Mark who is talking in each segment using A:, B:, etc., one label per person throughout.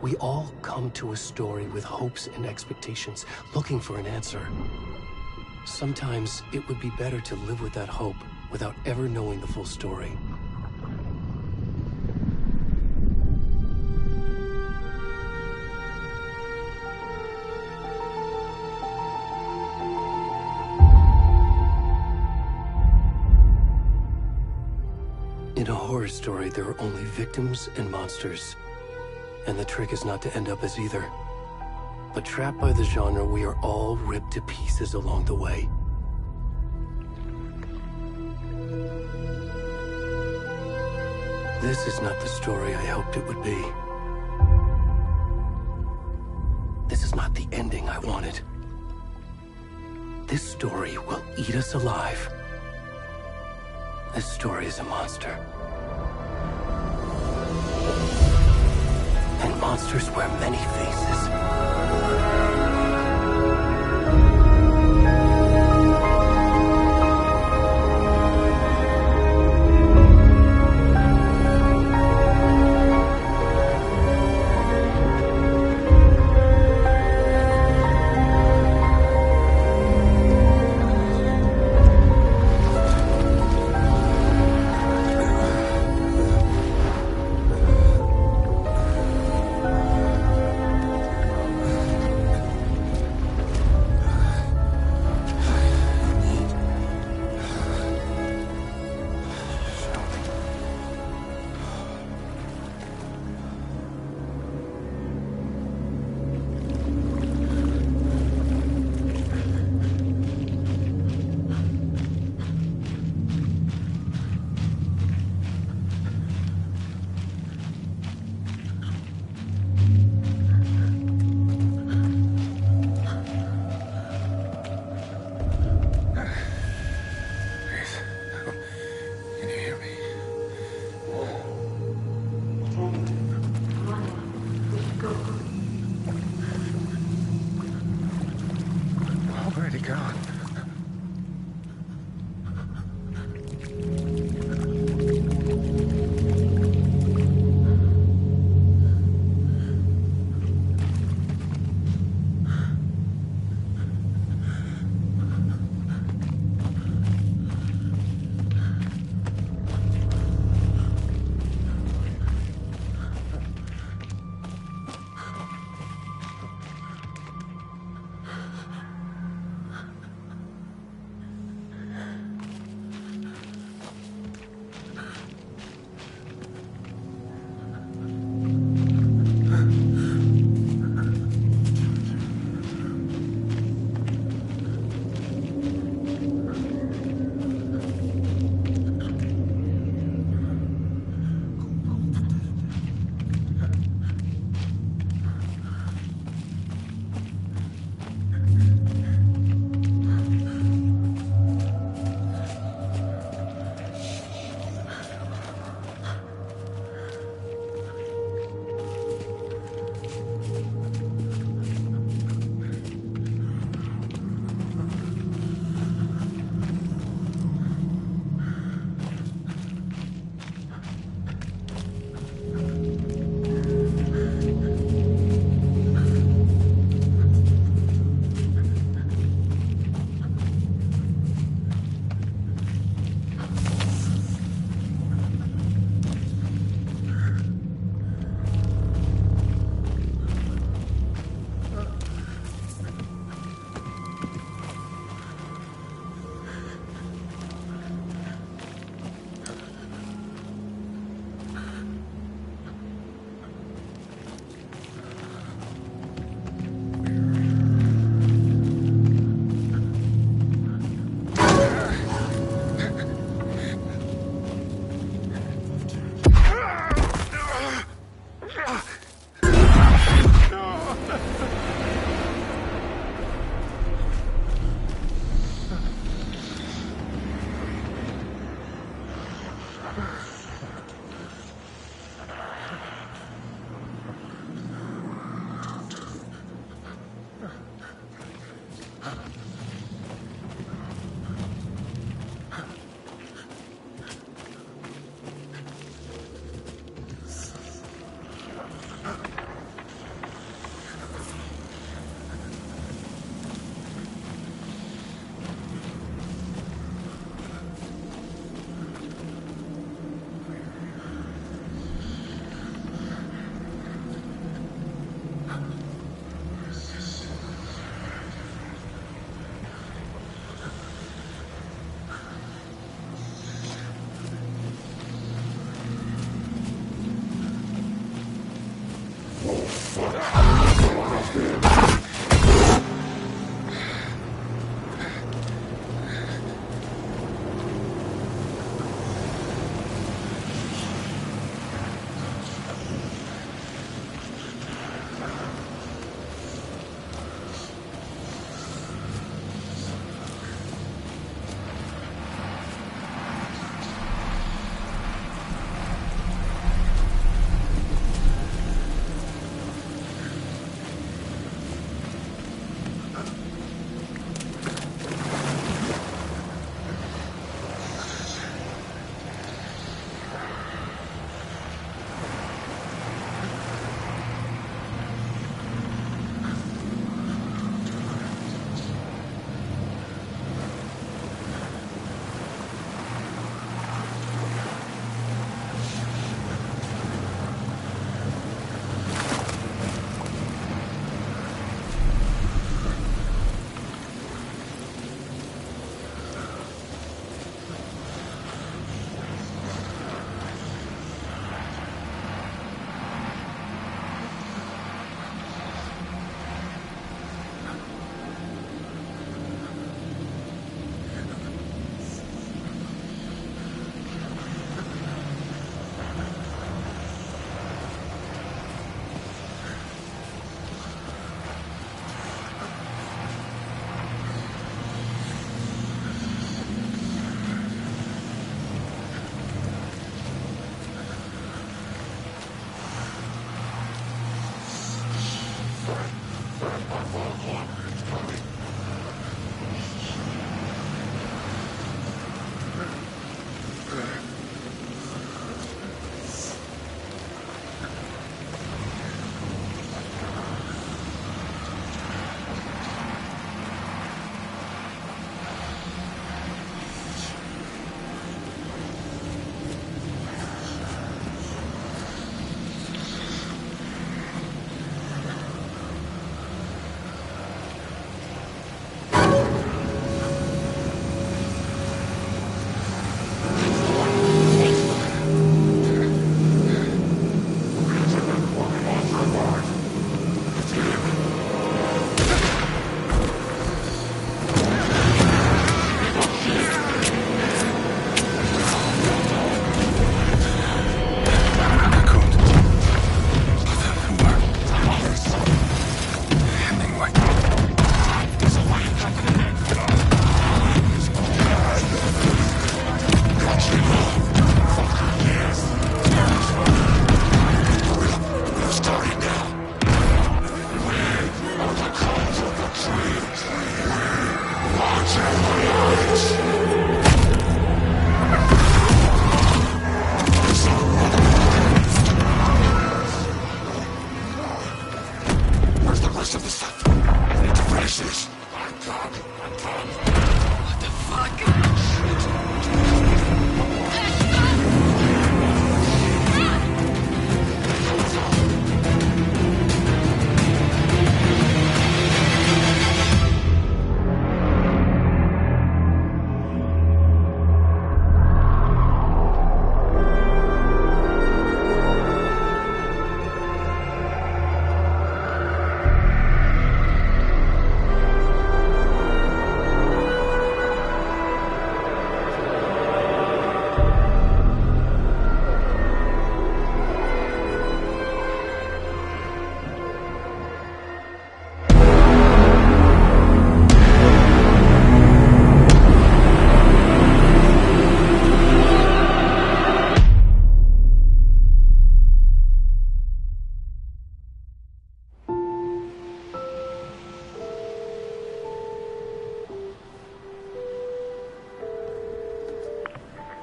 A: We all come to a story with hopes and expectations, looking for an answer. Sometimes it would be better to live with that hope without ever knowing the full story. In a horror story, there are only victims and monsters. And the trick is not to end up as either. But trapped by the genre, we are all ripped to pieces along the way. This is not the story I hoped it would be. This is not the ending I wanted. This story will eat us alive. This story is a monster. And monsters wear many faces.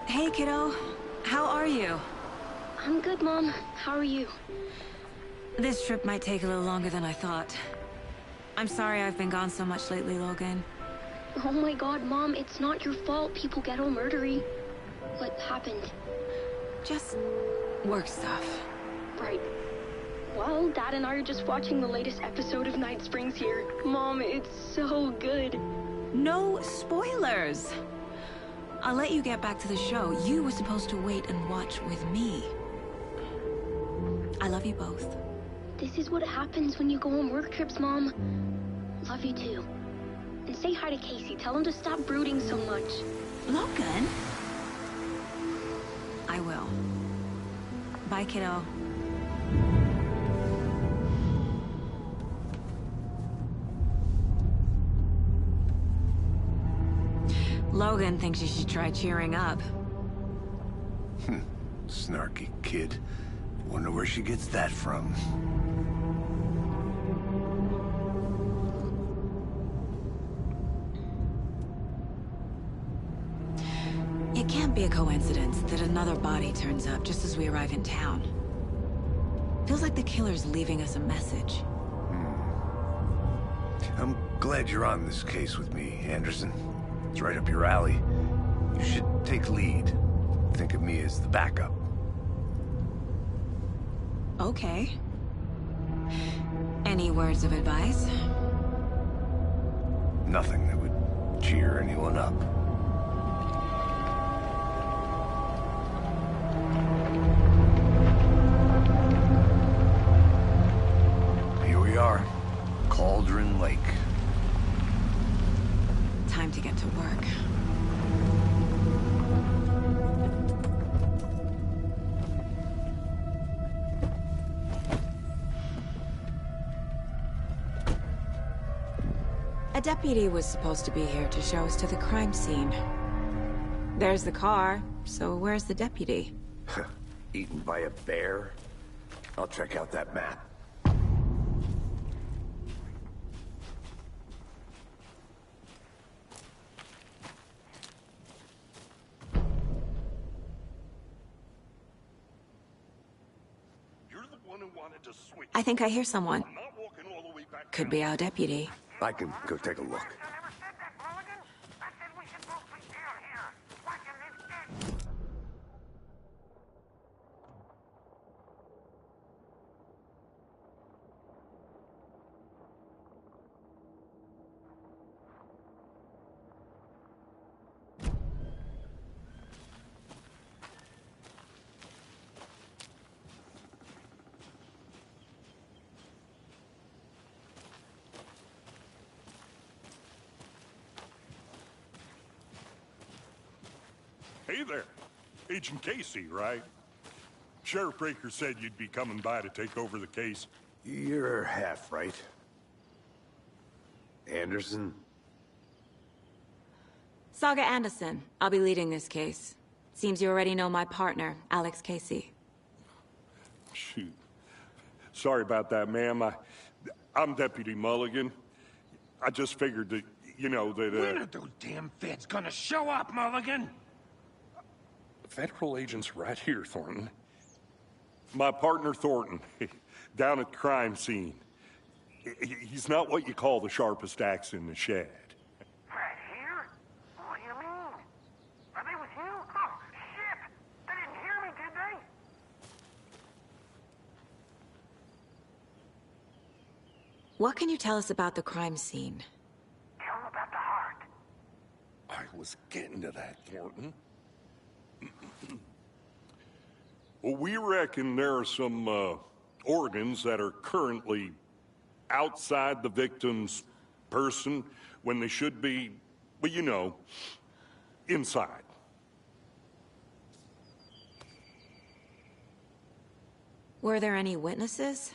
B: Hey, kiddo. How are you?
C: I'm good, Mom. How are you?
B: This trip might take a little longer than I thought. I'm sorry I've been gone so much lately, Logan.
C: Oh my god, Mom, it's not your fault people get all murdery. What happened?
B: Just work stuff.
C: Right. Well, Dad and I are just watching the latest episode of Night Springs here. Mom, it's so good.
B: No spoilers! I'll let you get back to the show. You were supposed to wait and watch with me. I love you both.
C: This is what happens when you go on work trips, Mom. Love you too. And say hi to Casey. Tell him to stop brooding so much.
B: Logan? I will. Bye, kiddo. Logan thinks you should try cheering up.
D: Snarky kid. Wonder where she gets that from.
B: It can't be a coincidence that another body turns up just as we arrive in town. Feels like the killer's leaving us a message.
D: I'm glad you're on this case with me, Anderson. It's right up your alley. You should take lead. Think of me as the backup.
B: Okay. Any words of advice?
D: Nothing that would cheer anyone up. Here we are. Cauldron Lake.
B: Time to get to work. A deputy was supposed to be here to show us to the crime scene. There's the car, so where's the deputy?
D: Eaten by a bear? I'll check out that map.
B: I think I hear someone. Could be our deputy.
D: I can go take a look.
E: Hey there. Agent Casey, right? Sheriff Breaker said you'd be coming by to take over the case.
D: You're half right. Anderson?
B: Saga Anderson. I'll be leading this case. Seems you already know my partner, Alex Casey.
E: Shoot. Sorry about that, ma'am. I'm Deputy Mulligan. I just figured that, you know, that,
F: When are those damn feds gonna show up, Mulligan?
E: Federal agent's right here, Thornton. My partner, Thornton, down at the crime scene. He's not what you call the sharpest axe in the shed.
F: Right here? What do you mean? Are they with you? Oh, shit! They didn't hear me, did they?
B: What can you tell us about the crime scene?
F: Tell them about the heart.
E: I was getting to that, Thornton. Well, we reckon there are some organs that are currently outside the victim's person when they should be, well, you know, inside.
B: Were there any witnesses?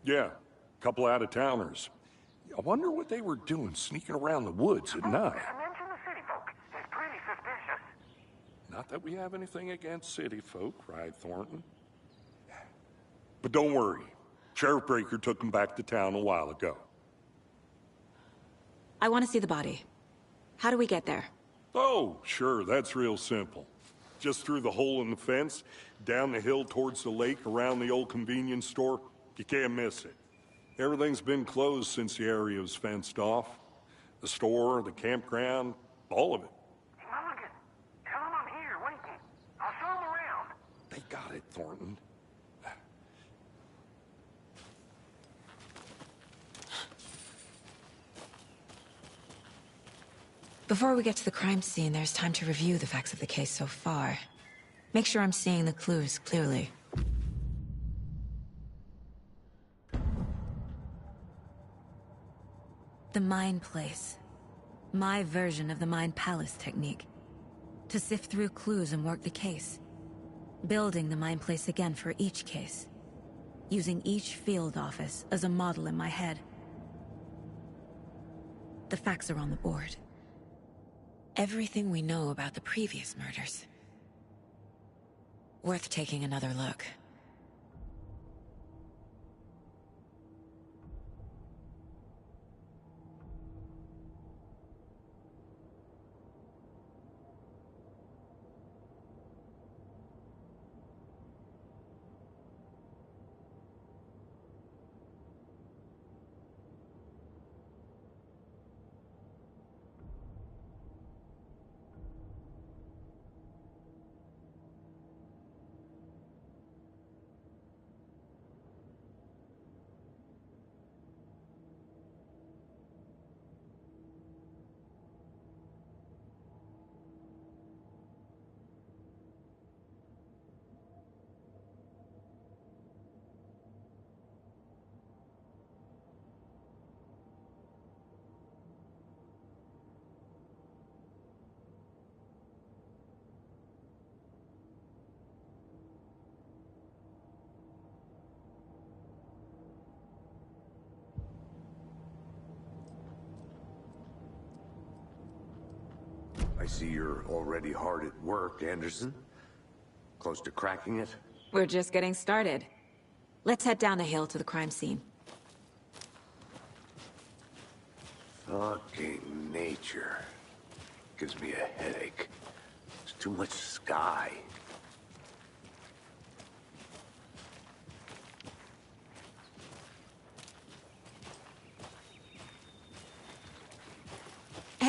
E: Yeah, a couple out-of-towners. I wonder what they were doing sneaking around the woods at night.
F: Mention the city folk. It's pretty suspicious.
E: Not that we have anything against city folk, right, Thornton? But don't worry. Sheriff Breaker took him back to town a while ago.
B: I want to see the body. How do we get there?
E: Oh, sure, that's real simple. Just through the hole in the fence, down the hill towards the lake, around the old convenience store. You can't miss it. Everything's been closed since the area was fenced off. The store, the campground, all of it.
F: Mulligan, tell them I'm here, waiting. I'll show them around.
E: They got it, Thornton.
B: Before we get to the crime scene, there's time to review the facts of the case so far. Make sure I'm seeing the clues clearly. The Mind Place. My version of the Mind Palace technique. To sift through clues and work the case. Building the Mind Place again for each case. Using each field office as a model in my head. The facts are on the board. Everything we know about the previous murders. Worth taking another look.
D: I see you're already hard at work, Anderson. Close to cracking it?
B: We're just getting started. Let's head down the hill to the crime scene.
D: Fucking nature. Gives me a headache. There's too much sky.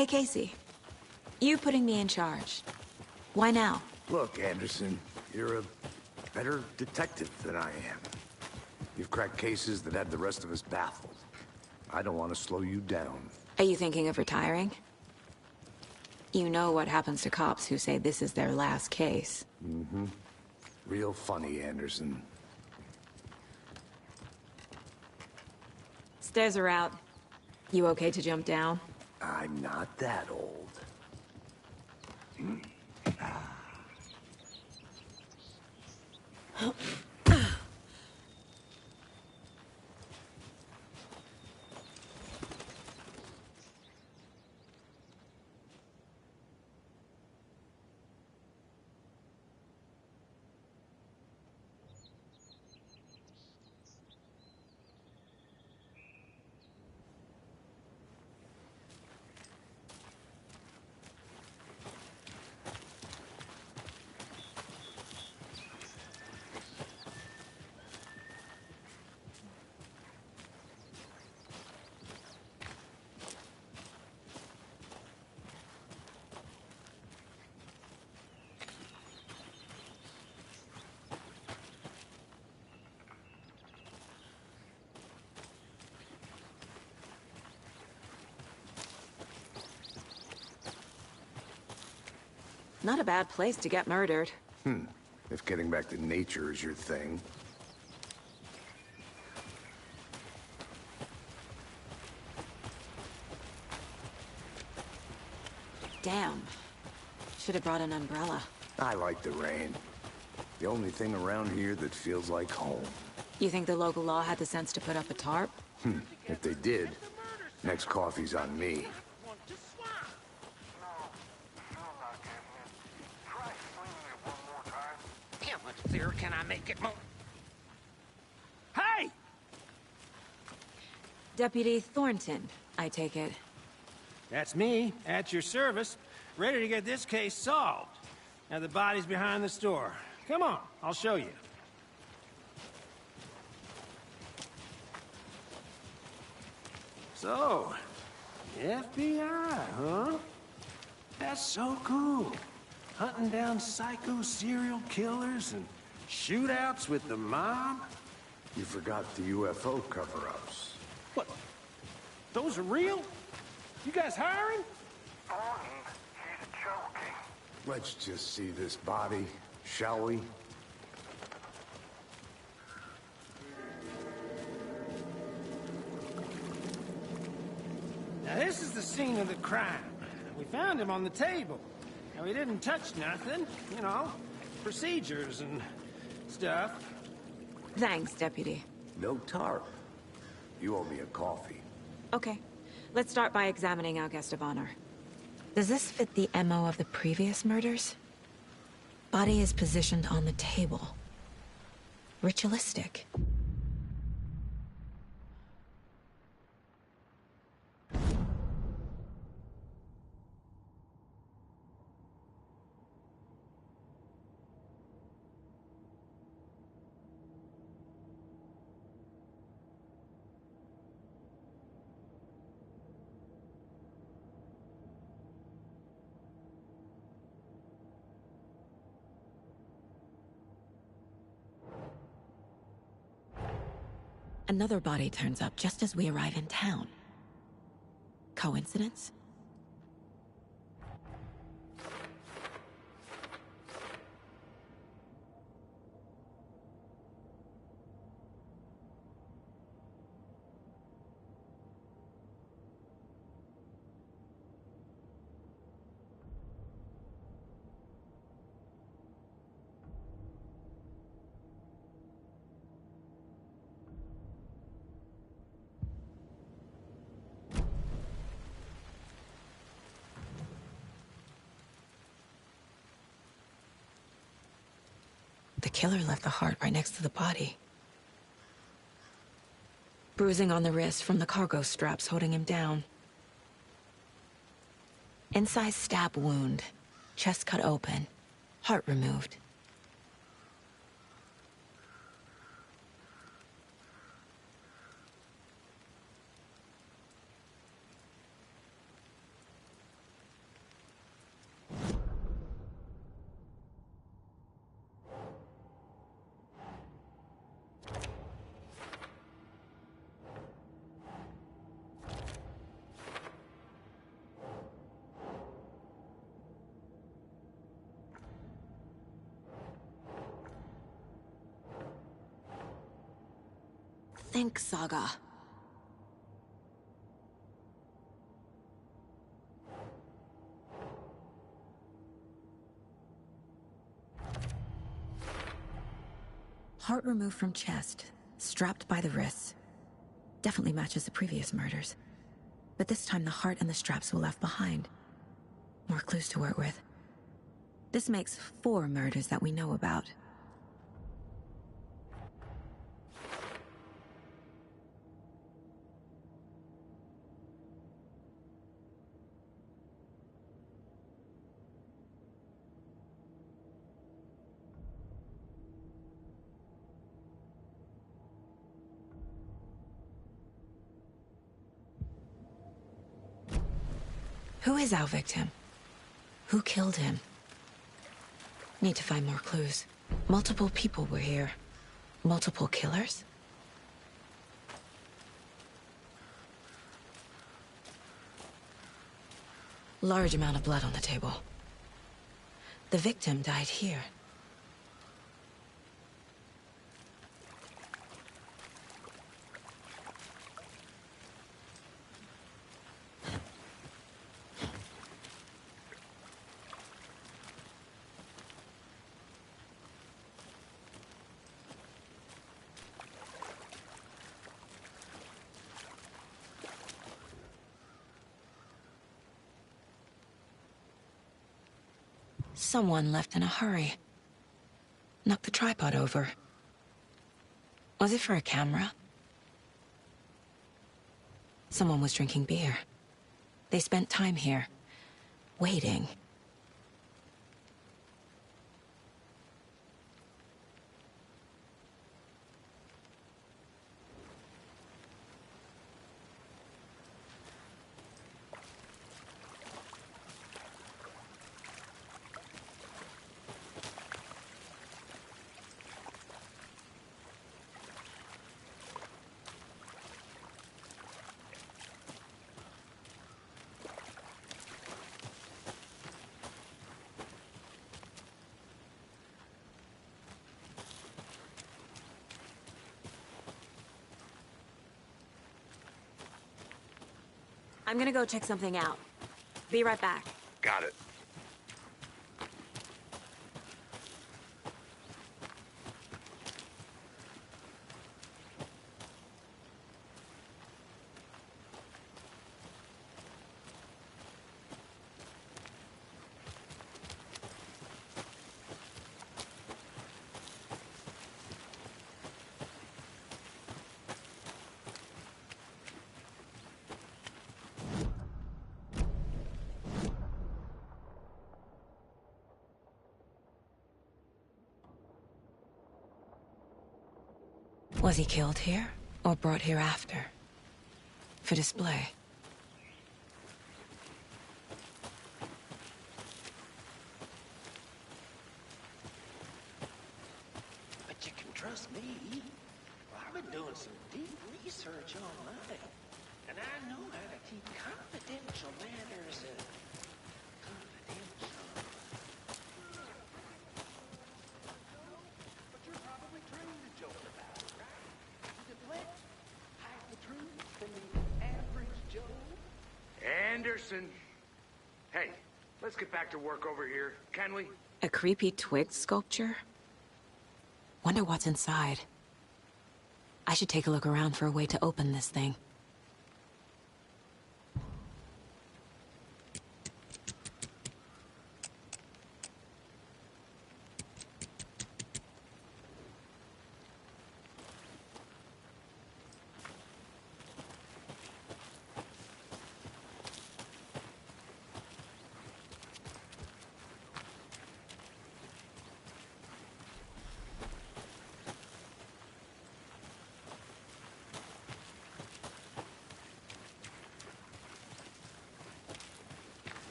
B: Hey, Casey. You putting me in charge. Why now?
D: Look, Anderson, you're a better detective than I am. You've cracked cases that had the rest of us baffled. I don't want to slow you down.
B: Are you thinking of retiring? You know what happens to cops who say this is their last case.
D: Mm-hmm. Real funny, Anderson.
B: Stairs are out. You okay to jump down?
D: I'm not that old.
B: Not a bad place to get murdered.
D: If getting back to nature is your thing.
B: Damn. Should have brought an umbrella.
D: I like the rain. The only thing around here that feels like home.
B: You think the local law had the sense to put up a tarp?
D: If they did, next coffee's on me.
F: How much clearer can I make it more? Hey!
B: Deputy Thornton, I take it.
G: That's me, at your service, ready to get this case solved. Now the body's behind the store. Come on, I'll show you. So, FBI, huh? That's so cool. Hunting down psycho serial killers and shootouts with the mob?
D: You forgot the UFO cover-ups.
G: What? Those are real? You guys hiring?
F: Thornton, he's joking.
D: Let's just see this body, shall we?
G: Now this is the scene of the crime. We found him on the table. Now he didn't touch nothing, you know, procedures and stuff.
B: Thanks, Deputy.
D: No tarp. You owe me a coffee.
B: Okay. Let's start by examining our guest of honor. Does this fit the MO of the previous murders? Body is positioned on the table. Ritualistic. Another body turns up just as we arrive in town. Coincidence? The killer left the heart right next to the body. Bruising on the wrist from the cargo straps holding him down. Incised stab wound. Chest cut open. Heart removed. think, Saga. Heart removed from chest, strapped by the wrists. Definitely matches the previous murders. But this time the heart and the straps were left behind. More clues to work with. This makes 4 murders that we know about. Who is our victim? Who killed him? Need to find more clues. Multiple people were here. Multiple killers? Large amount of blood on the table. The victim died here. Someone left in a hurry. Knocked the tripod over. Was it for a camera? Someone was drinking beer. They spent time here, waiting. I'm gonna go check something out. Be right back.
D: Got it.
B: Was he killed here, or brought here after? For display?
G: But you can trust me. Well, I've been doing some deep research online, and I know how to keep confidential matters confidential. But you're probably trained to joke about it, right? To deflect, hide the truth from the average Joe.
D: Anderson. Hey, let's get back to work over here, can we?
B: A creepy twig sculpture? Wonder what's inside. I should take a look around for a way to open this thing.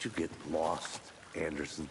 D: How'd you get lost, Anderson?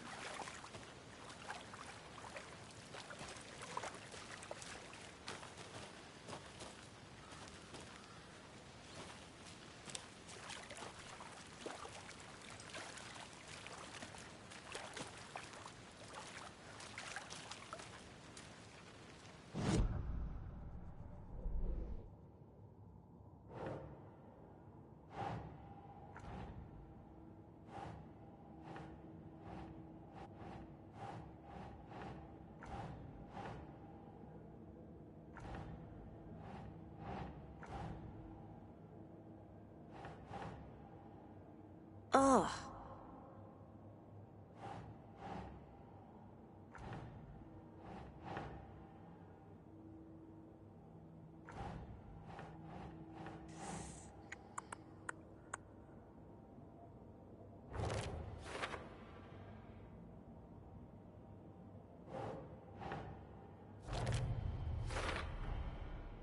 B: Ugh.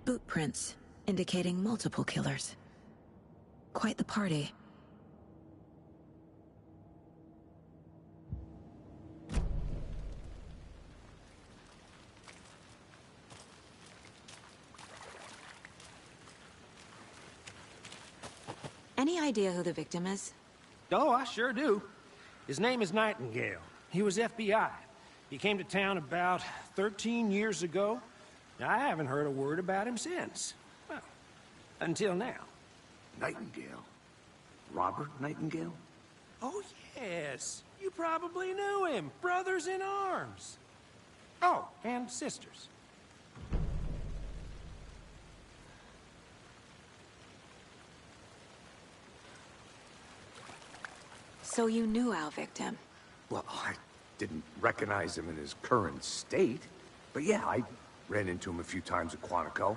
B: Boot prints, indicating multiple killers. Quite the party. Any idea who the victim is?
G: Oh, I sure do. His name is Nightingale. He was FBI. He came to town about 13 years ago. I haven't heard a word about him since. Well, until now.
D: Nightingale? Robert Nightingale?
G: Oh, yes. You probably knew him. Brothers in arms. Oh, and sisters.
B: So you knew our victim?
D: Well, I didn't recognize him in his current state. But yeah, I ran into him a few times at Quantico.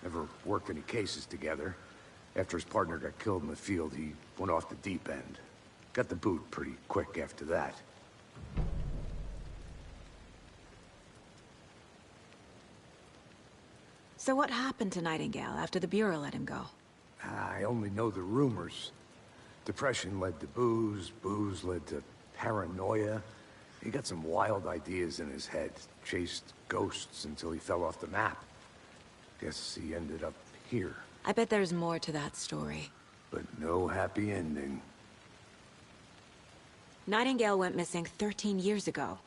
D: Never worked any cases together. After his partner got killed in the field, he went off the deep end. Got the boot pretty quick after that.
B: So what happened to Nightingale after the Bureau let him go?
D: I only know the rumors. Depression led to booze, booze led to paranoia. He got some wild ideas in his head, chased ghosts until he fell off the map. Guess he ended up here.
B: I bet there's more to that story.
D: But no happy ending.
B: Nightingale went missing 13 years ago.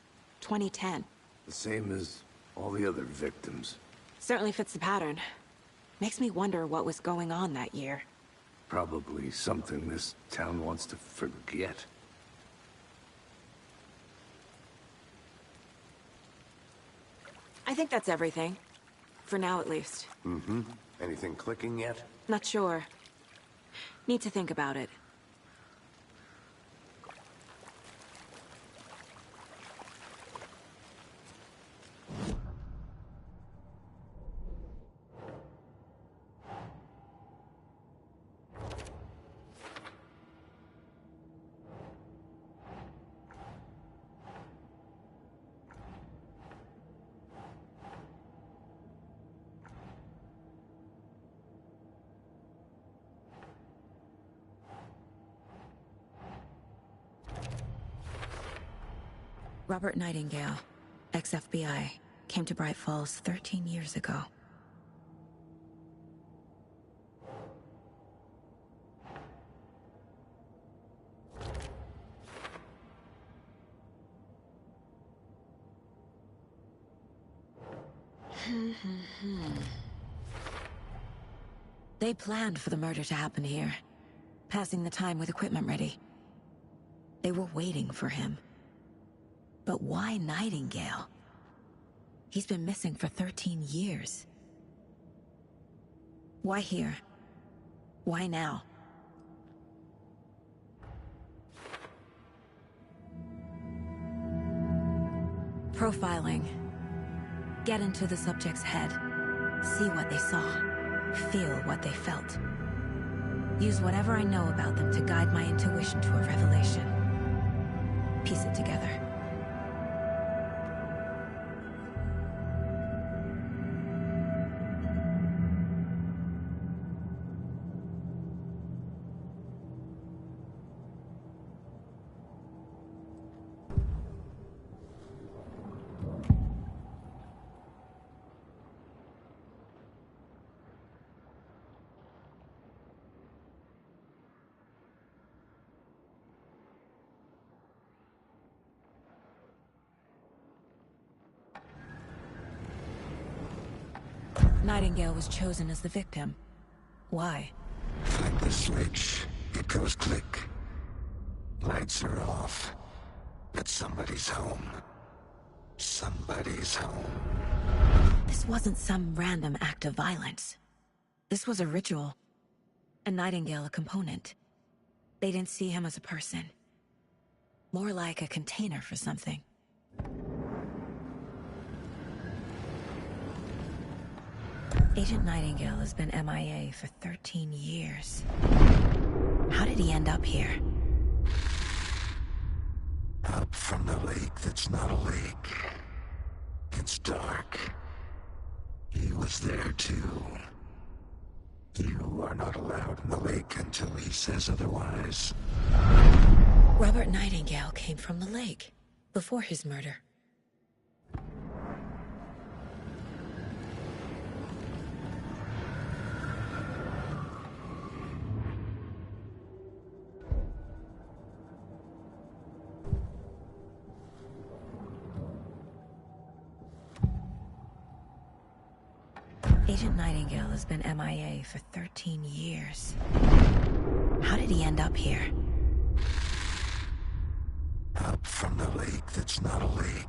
B: 2010.
D: The same as all the other victims.
B: Certainly fits the pattern. Makes me wonder what was going on that year.
D: Probably something this town wants to forget.
B: I think that's everything. For now, at least.
D: Mm-hmm. Anything clicking yet?
B: Not sure. Need to think about it. Robert Nightingale, ex-FBI, came to Bright Falls 13 years ago. They planned for the murder to happen here, passing the time with equipment ready. They were waiting for him. But why Nightingale? He's been missing for 13 years. Why here? Why now? Profiling. Get into the subject's head. See what they saw. Feel what they felt. Use whatever I know about them to guide my intuition to a revelation. Piece it together. Nightingale was chosen as the victim. Why?
H: Flip the switch. It goes click. Lights are off. But somebody's home. Somebody's home.
B: This wasn't some random act of violence. This was a ritual. And Nightingale a component. They didn't see him as a person. More like a container for something. Agent Nightingale has been MIA for 13 years. How did he end up here?
H: Up from the lake that's not a lake. It's dark. He was there too. You are not allowed in the lake until he says otherwise.
B: Robert Nightingale came from the lake, before his murder. Agent Nightingale has been MIA for 13 years. How did he end up here?
H: Up from the lake that's not a lake.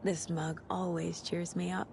B: This mug always cheers me up.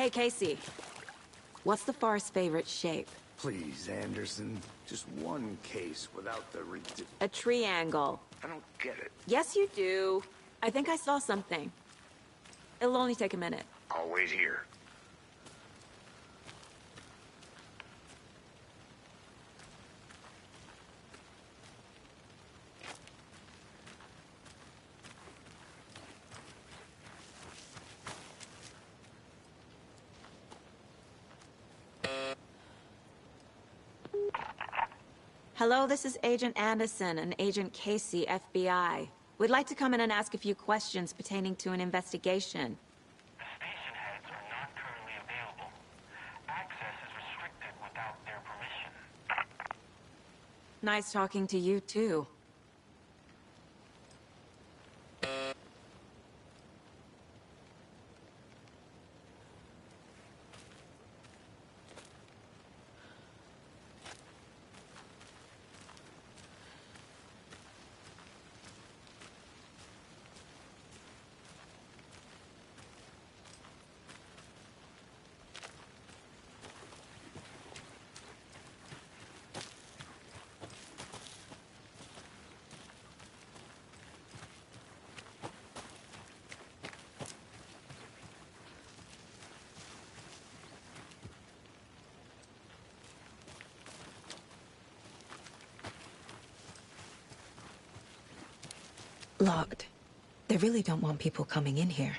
B: Hey, Casey. What's the far's favorite shape?
D: Please, Anderson. Just one case without the
B: A triangle.
D: I don't get it.
B: Yes, you do. I think I saw something. It'll only take a minute.
D: I'll wait here.
B: Hello, this is Agent Anderson and Agent Casey, FBI. We'd like to come in and ask a few questions pertaining to an investigation.
F: The station heads are not currently available. Access is restricted without their permission.
B: Nice talking to you, too. Locked. They really don't want people coming in here.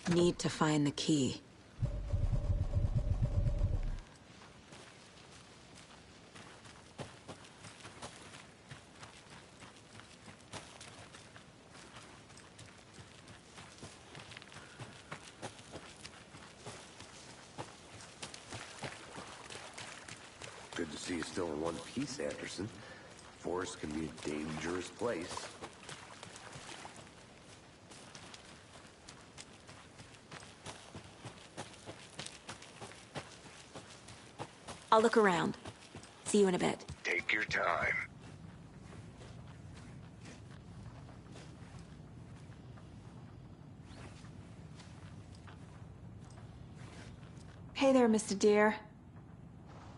B: Need to find the key.
D: Good to see you still in one piece, Anderson. Forest can be a dangerous place.
B: I'll look around. See you in a bit.
H: Take your time.
B: Hey there, Mr. Deer.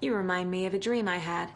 B: You remind me of a dream I had.